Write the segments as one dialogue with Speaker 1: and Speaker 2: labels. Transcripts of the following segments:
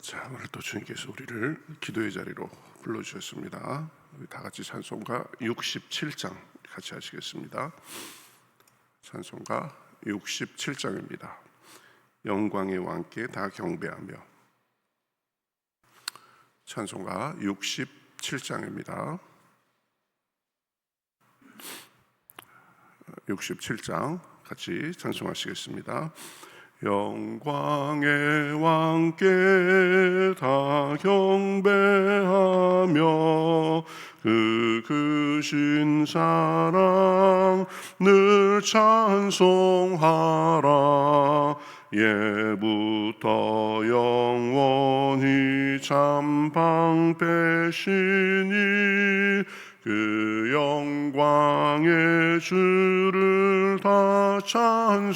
Speaker 1: 자, 오늘 또 주님께서 우리를 기도의 자리로 불러주셨습니다. 우리 다 같이 찬송가 67장 같이 하시겠습니다. 찬송가 67장입니다. 영광의 왕께 다 경배하며. 찬송가 67장입니다. 67장 같이 찬송하시겠습니다. 영광의 왕께 다 경배하며 그 크신 사랑 늘 찬송하라. 예부터 영원히 참 방패시니 그 영광의 주를 다 찬송하라.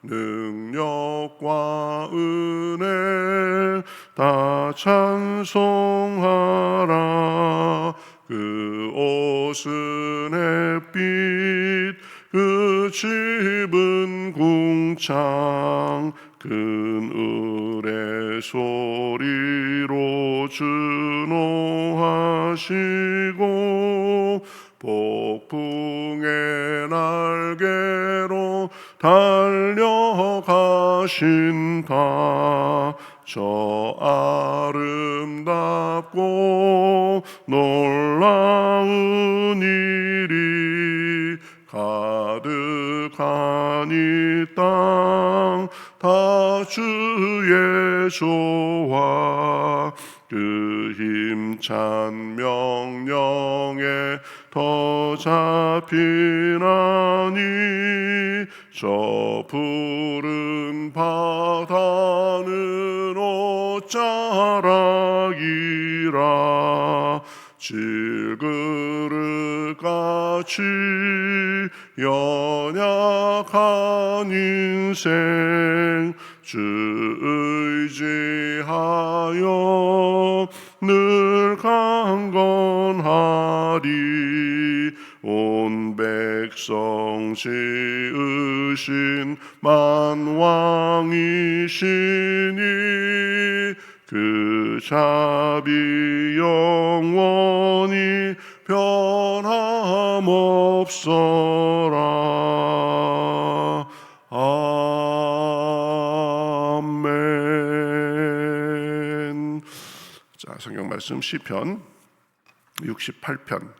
Speaker 1: 능력과 은혜 다 찬송하라. 그 옷은 햇빛 그 집은 궁창 큰 을의 소리로 준호하시고 폭풍의 날개로 달려가신다. 저 아름답고 놀라운 일이 가득한 이 땅 다 주의 조화 그 힘찬 명령에 더 잡히나니 저 푸른 바다는 옷자락이라. 질그릇같이 연약한 인생 주 의지하여 늘 강건하리. 온 백성 지으신 만왕이시니 그 자비 영원히 변함없어라. 아멘. 자, 성경 말씀 시편 68편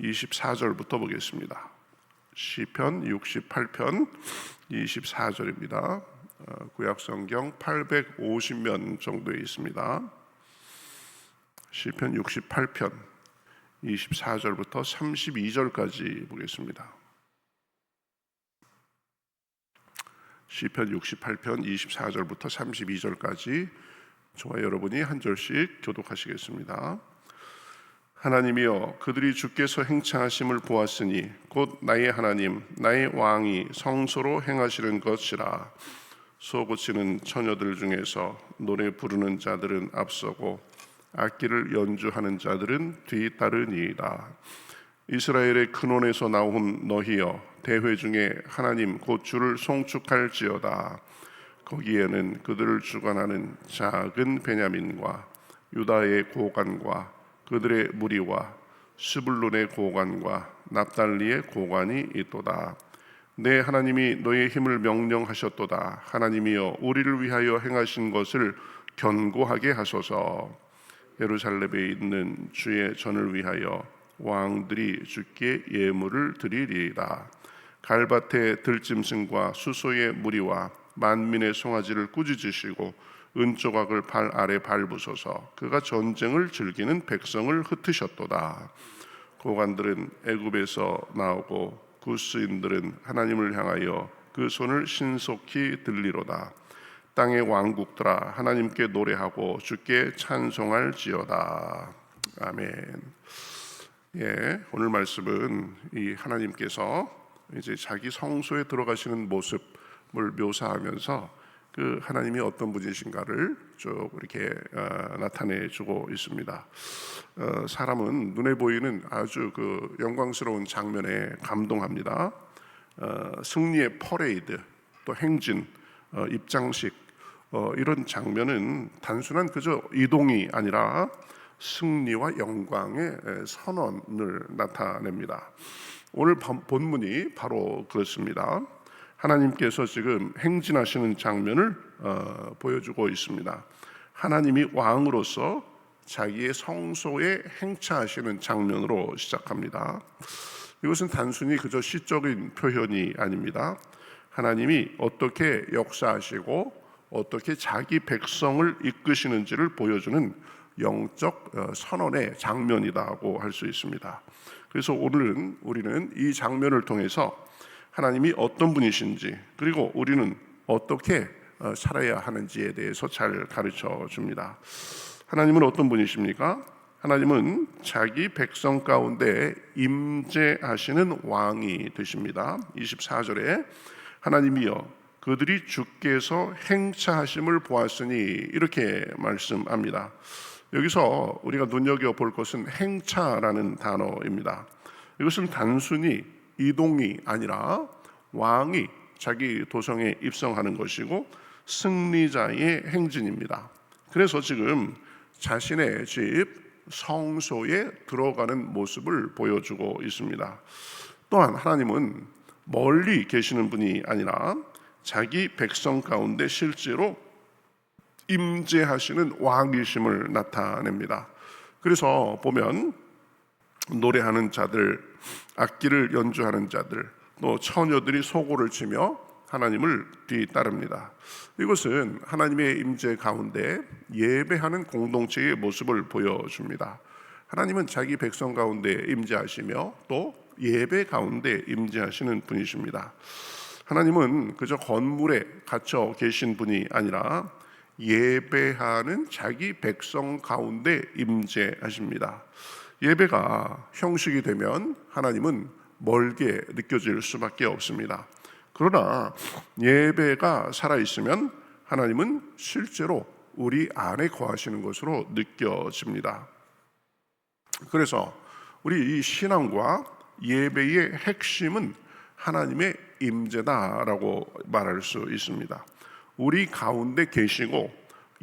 Speaker 1: 24절부터 보겠습니다. 시편 68편 24절입니다. 구약 성경 850면 정도에 있습니다. 시편 68편 24절부터 32절까지 보겠습니다. 시편 68편 24절부터 32절까지 저와 여러분이 한 절씩 교독하시겠습니다. 하나님이여, 그들이 주께서 행차하심을 보았으니 곧 나의 하나님 나의 왕이 성소로 행하시는 것이라. 소고치는 처녀들 중에서 노래 부르는 자들은 앞서고 악기를 연주하는 자들은 뒤따르니이다. 이스라엘의 근원에서 나온 너희여, 대회 중에 하나님 곧 주를 송축할지어다. 거기에는 그들을 주관하는 작은 베냐민과 유다의 고관과 그들의 무리와 스불론의 고관과 납달리의 고관이 있도다. 내 하나님이 너의 힘을 명령하셨도다. 하나님이여, 우리를 위하여 행하신 것을 견고하게 하소서. 예루살렘에 있는 주의 전을 위하여 왕들이 주께 예물을 드리리이다. 갈밭의 들짐승과 수소의 무리와 만민의 송아지를 꾸짖으시고 은조각을 발 아래 밟으소서. 그가 전쟁을 즐기는 백성을 흩으셨도다. 고관들은 애굽에서 나오고 구스인들은 하나님을 향하여 그 손을 신속히 들리로다. 땅의 왕국들아, 하나님께 노래하고 주께 찬송할지어다. 아멘. 예, 오늘 말씀은 이 하나님께서 이제 자기 성소에 들어가시는 모습을 묘사하면서 그 하나님이 어떤 분이신가를 쭉 이렇게 나타내주고 있습니다. 사람은 눈에 보이는 아주 그 영광스러운 장면에 감동합니다. 승리의 퍼레이드, 또 행진, 입장식, 이런 장면은 단순한 그저 이동이 아니라 승리와 영광의 선언을 나타냅니다. 오늘 본문이 바로 그렇습니다. 하나님께서 지금 행진하시는 장면을 보여주고 있습니다. 하나님이 왕으로서 자기의 성소에 행차하시는 장면으로 시작합니다. 이것은 단순히 그저 시적인 표현이 아닙니다. 하나님이 어떻게 역사하시고 어떻게 자기 백성을 이끄시는지를 보여주는 영적 선언의 장면이라고 할 수 있습니다. 그래서 오늘은 우리는 이 장면을 통해서 하나님이 어떤 분이신지, 그리고 우리는 어떻게 살아야 하는지에 대해서 잘 가르쳐 줍니다. 하나님은 어떤 분이십니까? 하나님은 자기 백성 가운데 임재하시는 왕이 되십니다. 24절에 하나님이여 그들이 주께서 행차하심을 보았으니 이렇게 말씀합니다. 여기서 우리가 눈여겨볼 것은 행차라는 단어입니다. 이것은 단순히 이동이 아니라 왕이 자기 도성에 입성하는 것이고 승리자의 행진입니다. 그래서 지금 자신의 집 성소에 들어가는 모습을 보여주고 있습니다. 또한 하나님은 멀리 계시는 분이 아니라 자기 백성 가운데 실제로 임재하시는 왕이심을 나타냅니다. 그래서 보면 노래하는 자들, 악기를 연주하는 자들, 또 처녀들이 소고를 치며 하나님을 뒤따릅니다. 이것은 하나님의 임재 가운데 예배하는 공동체의 모습을 보여줍니다. 하나님은 자기 백성 가운데 임재하시며 또 예배 가운데 임재하시는 분이십니다. 하나님은 그저 건물에 갇혀 계신 분이 아니라 예배하는 자기 백성 가운데 임재하십니다. 예배가 형식이 되면 하나님은 멀게 느껴질 수밖에 없습니다. 그러나 예배가 살아있으면 하나님은 실제로 우리 안에 거하시는 것으로 느껴집니다. 그래서 우리 이 신앙과 예배의 핵심은 하나님의 임재다라고 말할 수 있습니다. 우리 가운데 계시고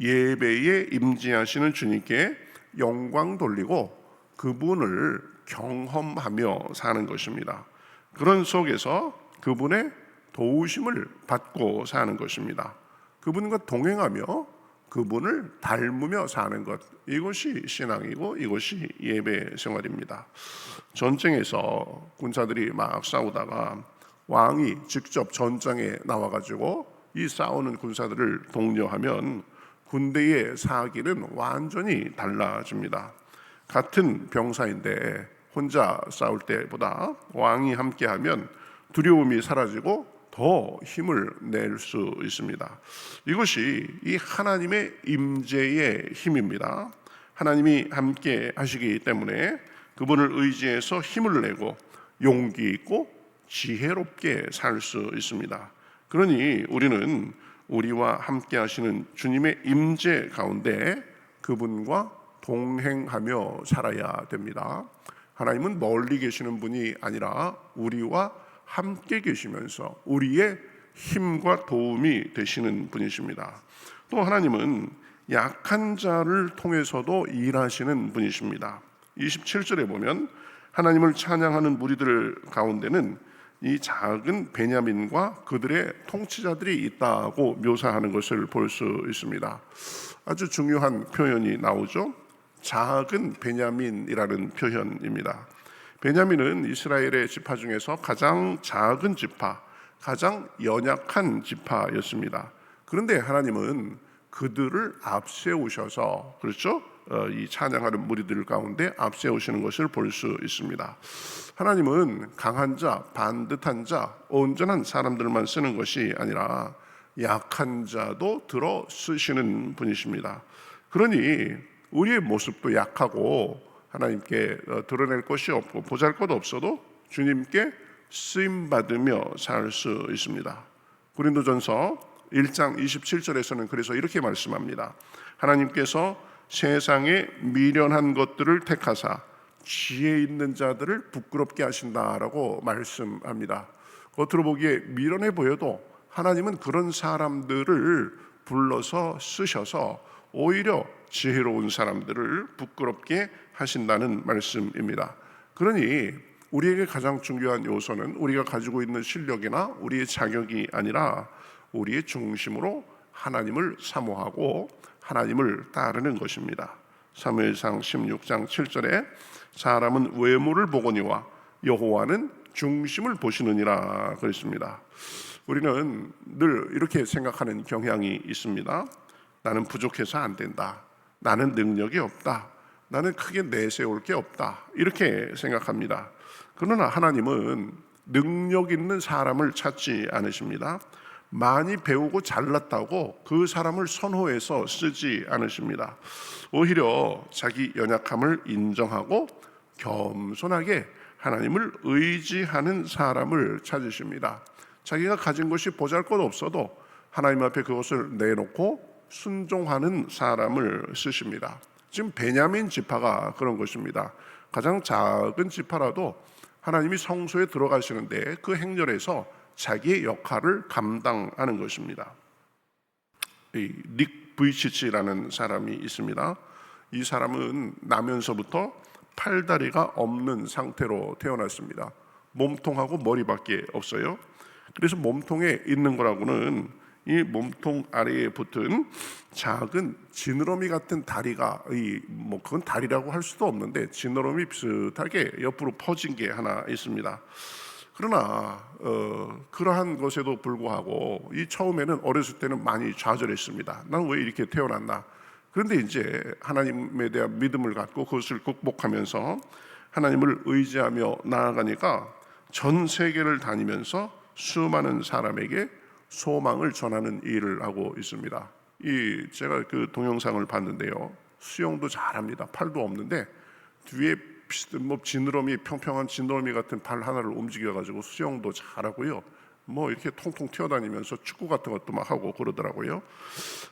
Speaker 1: 예배에 임재하시는 주님께 영광 돌리고 그분을 경험하며 사는 것입니다. 그런 속에서 그분의 도우심을 받고 사는 것입니다. 그분과 동행하며 그분을 닮으며 사는 것, 이것이 신앙이고 이것이 예배 생활입니다. 전쟁에서 군사들이 막 싸우다가 왕이 직접 전장에 나와가지고 이 싸우는 군사들을 독려하면 군대의 사기는 완전히 달라집니다. 같은 병사인데 혼자 싸울 때보다 왕이 함께하면 두려움이 사라지고 더 힘을 낼 수 있습니다. 이것이 이 하나님의 임재의 힘입니다. 하나님이 함께 하시기 때문에 그분을 의지해서 힘을 내고 용기 있고 지혜롭게 살 수 있습니다. 그러니 우리는 우리와 함께 하시는 주님의 임재 가운데 그분과 동행하며 살아야 됩니다. 하나님은 멀리 계시는 분이 아니라 우리와 함께 계시면서 우리의 힘과 도움이 되시는 분이십니다. 또 하나님은 약한 자를 통해서도 일하시는 분이십니다. 27절에 보면 하나님을 찬양하는 무리들 가운데는 이 작은 베냐민과 그들의 통치자들이 있다고 묘사하는 것을 볼 수 있습니다. 아주 중요한 표현이 나오죠. 작은 베냐민이라는 표현입니다. 베냐민은 이스라엘의 지파 중에서 가장 작은 지파, 가장 연약한 지파였습니다. 그런데 하나님은 그들을 앞세우셔서, 그렇죠? 이 찬양하는 무리들 가운데 앞세우시는 것을 볼 수 있습니다. 하나님은 강한 자, 반듯한 자, 온전한 사람들만 쓰는 것이 아니라 약한 자도 들어 쓰시는 분이십니다. 그러니 우리의 모습도 약하고 하나님께 드러낼 것이 없고 보잘것 없어도 주님께 쓰임받으며 살 수 있습니다. 고린도전서 1장 27절에서는 그래서 이렇게 말씀합니다. 하나님께서 세상에 미련한 것들을 택하사 지혜 있는 자들을 부끄럽게 하신다라고 말씀합니다. 겉으로 보기에 미련해 보여도 하나님은 그런 사람들을 불러서 쓰셔서 오히려 지혜로운 사람들을 부끄럽게 하신다는 말씀입니다. 그러니 우리에게 가장 중요한 요소는 우리가 가지고 있는 실력이나 우리의 자격이 아니라 우리의 중심으로 하나님을 사모하고 하나님을 따르는 것입니다. 사무엘상 16장 7절에 사람은 외모를 보거니와 여호와는 중심을 보시느니라 그랬습니다. 우리는 늘 이렇게 생각하는 경향이 있습니다. 나는 부족해서 안 된다. 나는 능력이 없다. 나는 크게 내세울 게 없다. 이렇게 생각합니다. 그러나 하나님은 능력 있는 사람을 찾지 않으십니다. 많이 배우고 잘났다고 그 사람을 선호해서 쓰지 않으십니다. 오히려 자기 연약함을 인정하고 겸손하게 하나님을 의지하는 사람을 찾으십니다. 자기가 가진 것이 보잘것없어도 하나님 앞에 그것을 내놓고 순종하는 사람을 쓰십니다. 지금 베냐민 지파가 그런 것입니다. 가장 작은 지파라도 하나님이 성소에 들어가시는데 그 행렬에서 자기의 역할을 감당하는 것입니다. 닉 부이치치라는 사람이 있습니다. 이 사람은 나면서부터 팔다리가 없는 상태로 태어났습니다. 몸통하고 머리밖에 없어요. 그래서 몸통에 있는 거라고는 이 몸통 아래에 붙은 작은 지느러미 같은 다리가 그건 다리라고 할 수도 없는데 지느러미 비슷하게 옆으로 퍼진 게 하나 있습니다. 그러나 그러한 것에도 불구하고 이 처음에는 어렸을 때는 많이 좌절했습니다. 난 왜 이렇게 태어났나? 그런데 이제 하나님에 대한 믿음을 갖고 그것을 극복하면서 하나님을 의지하며 나아가니까 전 세계를 다니면서 수많은 사람에게 소망을 전하는 일을 하고 있습니다. 제가 그 동영상을 봤는데요. 수영도 잘합니다. 팔도 없는데 뒤에 지느러미 평평한 지느러미 같은 발 하나를 움직여가지고 수영도 잘하고요. 이렇게 통통 튀어다니면서 축구 같은 것도 막 하고 그러더라고요.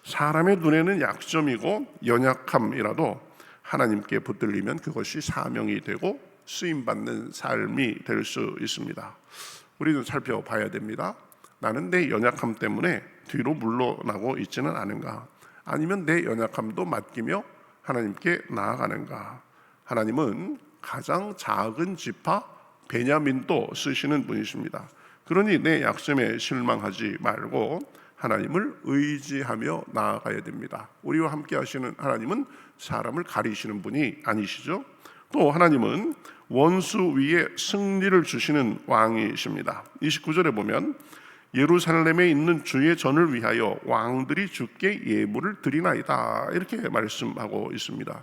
Speaker 1: 사람의 눈에는 약점이고 연약함이라도 하나님께 붙들리면 그것이 사명이 되고 쓰임받는 삶이 될 수 있습니다. 우리는 살펴봐야 됩니다. 나는 내 연약함 때문에 뒤로 물러나고 있지는 않은가? 아니면 내 연약함도 맡기며 하나님께 나아가는가? 하나님은 가장 작은 지파 베냐민도 쓰시는 분이십니다. 그러니 내 약점에 실망하지 말고 하나님을 의지하며 나아가야 됩니다. 우리와 함께 하시는 하나님은 사람을 가리시는 분이 아니시죠. 또 하나님은 원수 위에 승리를 주시는 왕이십니다. 29절에 보면 예루살렘에 있는 주의 전을 위하여 왕들이 주께 예물을 드리나이다 이렇게 말씀하고 있습니다.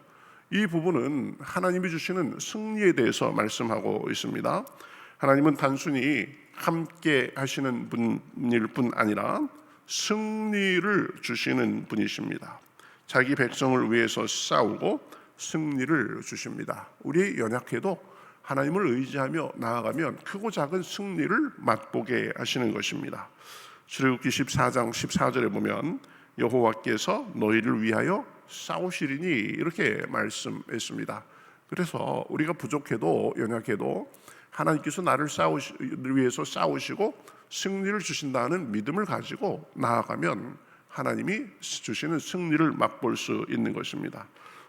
Speaker 1: 이 부분은 하나님이 주시는 승리에 대해서 말씀하고 있습니다. 하나님은 단순히 함께 하시는 분일 뿐 아니라 승리를 주시는 분이십니다. 자기 백성을 위해서 싸우고 승리를 주십니다. 우리 연약해도 하나님을 의지하며 나아가면 크고 작은 승리를 맛보게 하시는 것입니다. 출애굽기 14장 14절에 보면 여호와께서 너희를 위하여 싸우시리니 이렇게 말씀했습니다. 그래서 우리가 부족해도 연약해도 하나님께서 나를 위해서 싸우시고 승리를 주신다는 믿음을 가지고 나아가면 하나님이 주시는 승리를 맛볼 수 있는 것입니다.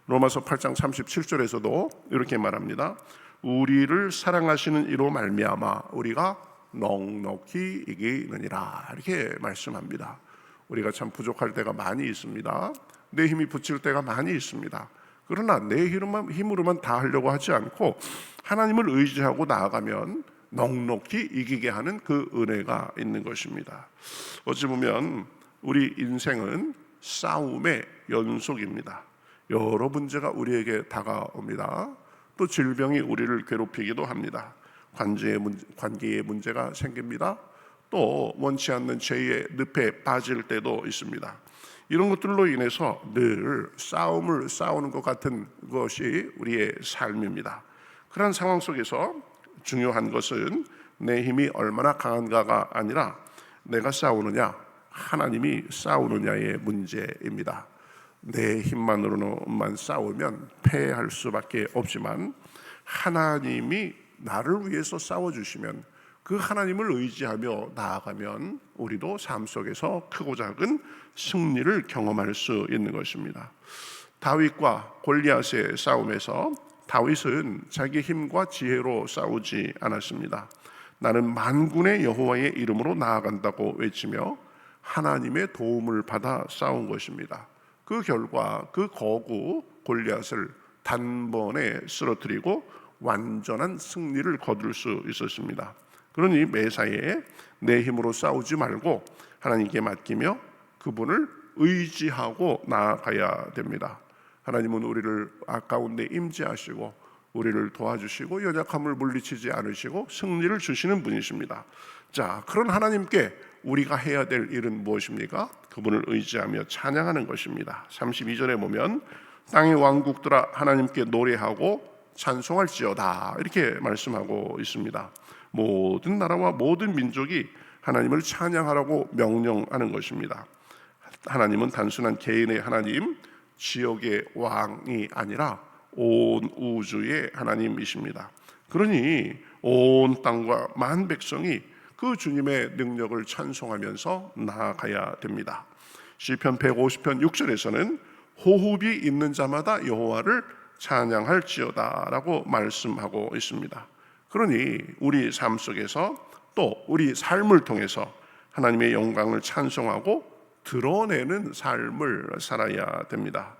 Speaker 1: 로마서 8장 37절에서도 이렇게 말합니다. 우리를 사랑하시는 이로 말미암아 우리가 넉넉히 이기느니라 이렇게 말씀합니다. 우리가 참 부족할 때가 많이 있습니다. 내 힘이 붙일 때가 많이 있습니다. 그러나 내 힘으로만 다 하려고 하지 않고 하나님을 의지하고 나아가면 넉넉히 이기게 하는 그 은혜가 있는 것입니다. 어찌 보면 우리 인생은 싸움의 연속입니다. 여러 문제가 우리에게 다가옵니다. 또 질병이 우리를 괴롭히기도 합니다. 관계의 문제가 생깁니다. 또 원치 않는 죄의 늪에 빠질 때도 있습니다. 이런 것들로 인해서 늘 싸움을 싸우는 것 같은 것이 우리의 삶입니다. 그런 상황 속에서 중요한 것은 내 힘이 얼마나 강한가가 아니라 내가 싸우느냐 하나님이 싸우느냐의 문제입니다. 내 힘만으로만 싸우면 패할 수밖에 없지만 하나님이 나를 위해서 싸워주시면 그 하나님을 의지하며 나아가면 우리도 삶 속에서 크고 작은 승리를 경험할 수 있는 것입니다. 다윗과 골리앗의 싸움에서 다윗은 자기 힘과 지혜로 싸우지 않았습니다. 나는 만군의 여호와의 이름으로 나아간다고 외치며 하나님의 도움을 받아 싸운 것입니다. 그 결과 그 거구 골리앗을 단번에 쓰러뜨리고 완전한 승리를 거둘 수 있었습니다. 그러니 매사에 내 힘으로 싸우지 말고 하나님께 맡기며 그분을 의지하고 나아가야 됩니다. 하나님은 우리를 가운데 임재하시고 우리를 도와주시고 연약함을 물리치지 않으시고 승리를 주시는 분이십니다. 자, 그런 하나님께 우리가 해야 될 일은 무엇입니까? 그분을 의지하며 찬양하는 것입니다. 32절에 보면 땅의 왕국들아 하나님께 노래하고 찬송할지어다 이렇게 말씀하고 있습니다. 모든 나라와 모든 민족이 하나님을 찬양하라고 명령하는 것입니다. 하나님은 단순한 개인의 하나님, 지역의 왕이 아니라 온 우주의 하나님이십니다. 그러니 온 땅과 만 백성이 그 주님의 능력을 찬송하면서 나아가야 됩니다. 시편 150편 6절에서는 호흡이 있는 자마다 여호와를 찬양할지어다 라고 말씀하고 있습니다. 그러니 우리 삶 속에서 또 우리 삶을 통해서 하나님의 영광을 찬송하고 드러내는 삶을 살아야 됩니다.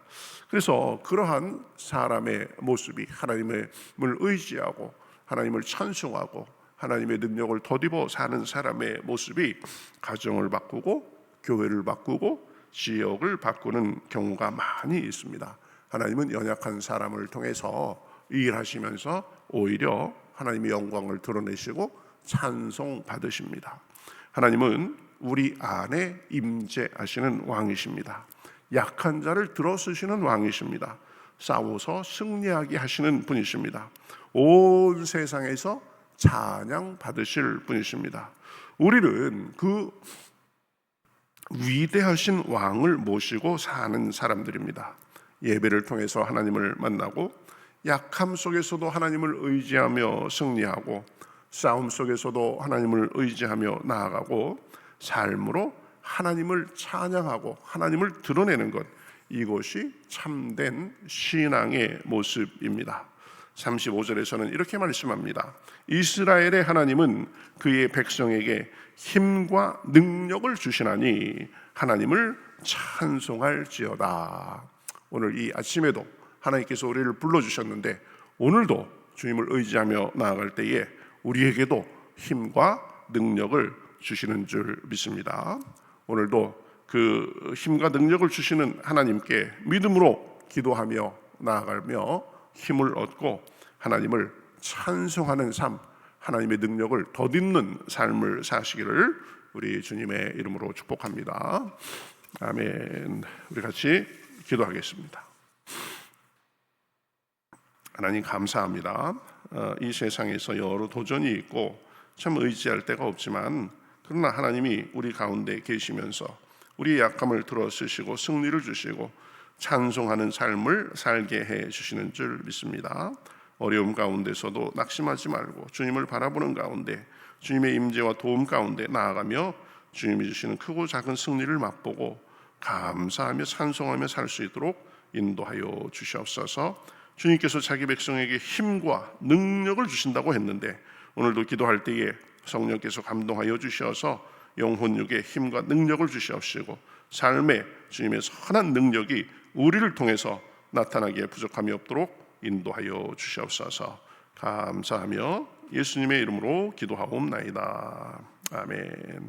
Speaker 1: 그래서 그러한 사람의 모습이 하나님을 의지하고 하나님을 찬송하고 하나님의 능력을 덧입어 사는 사람의 모습이 가정을 바꾸고 교회를 바꾸고 지역을 바꾸는 경우가 많이 있습니다. 하나님은 연약한 사람을 통해서 일하시면서 오히려 하나님의 영광을 드러내시고 찬송 받으십니다. 하나님은 우리 안에 임재하시는 왕이십니다. 약한 자를 들어쓰시는 왕이십니다. 싸워서 승리하게 하시는 분이십니다. 온 세상에서 찬양 받으실 분이십니다. 우리는 그 위대하신 왕을 모시고 사는 사람들입니다. 예배를 통해서 하나님을 만나고 약함 속에서도 하나님을 의지하며 승리하고 싸움 속에서도 하나님을 의지하며 나아가고 삶으로 하나님을 찬양하고 하나님을 드러내는 것, 이것이 참된 신앙의 모습입니다. 35절에서는 이렇게 말씀합니다. 이스라엘의 하나님은 그의 백성에게 힘과 능력을 주시나니 하나님을 찬송할지어다. 오늘 이 아침에도 하나님께서 우리를 불러주셨는데 오늘도 주님을 의지하며 나아갈 때에 우리에게도 힘과 능력을 주시는 줄 믿습니다. 오늘도 그 힘과 능력을 주시는 하나님께 믿음으로 기도하며 나아가며 힘을 얻고 하나님을 찬송하는 삶, 하나님의 능력을 덧입는 삶을 사시기를 우리 주님의 이름으로 축복합니다. 아멘. 우리 같이 기도하겠습니다. 하나님 감사합니다. 이 세상에서 여러 도전이 있고 참 의지할 데가 없지만 그러나 하나님이 우리 가운데 계시면서 우리의 약함을 들어쓰시고 승리를 주시고 찬송하는 삶을 살게 해 주시는 줄 믿습니다. 어려움 가운데서도 낙심하지 말고 주님을 바라보는 가운데 주님의 임재와 도움 가운데 나아가며 주님이 주시는 크고 작은 승리를 맛보고 감사하며 찬송하며 살 수 있도록 인도하여 주시옵소서. 주님께서 자기 백성에게 힘과 능력을 주신다고 했는데 오늘도 기도할 때에 성령께서 감동하여 주셔서 영혼육에 힘과 능력을 주시옵시고 삶에 주님의 선한 능력이 우리를 통해서 나타나기에 부족함이 없도록 인도하여 주시옵소서. 감사하며 예수님의 이름으로 기도하옵나이다. 아멘.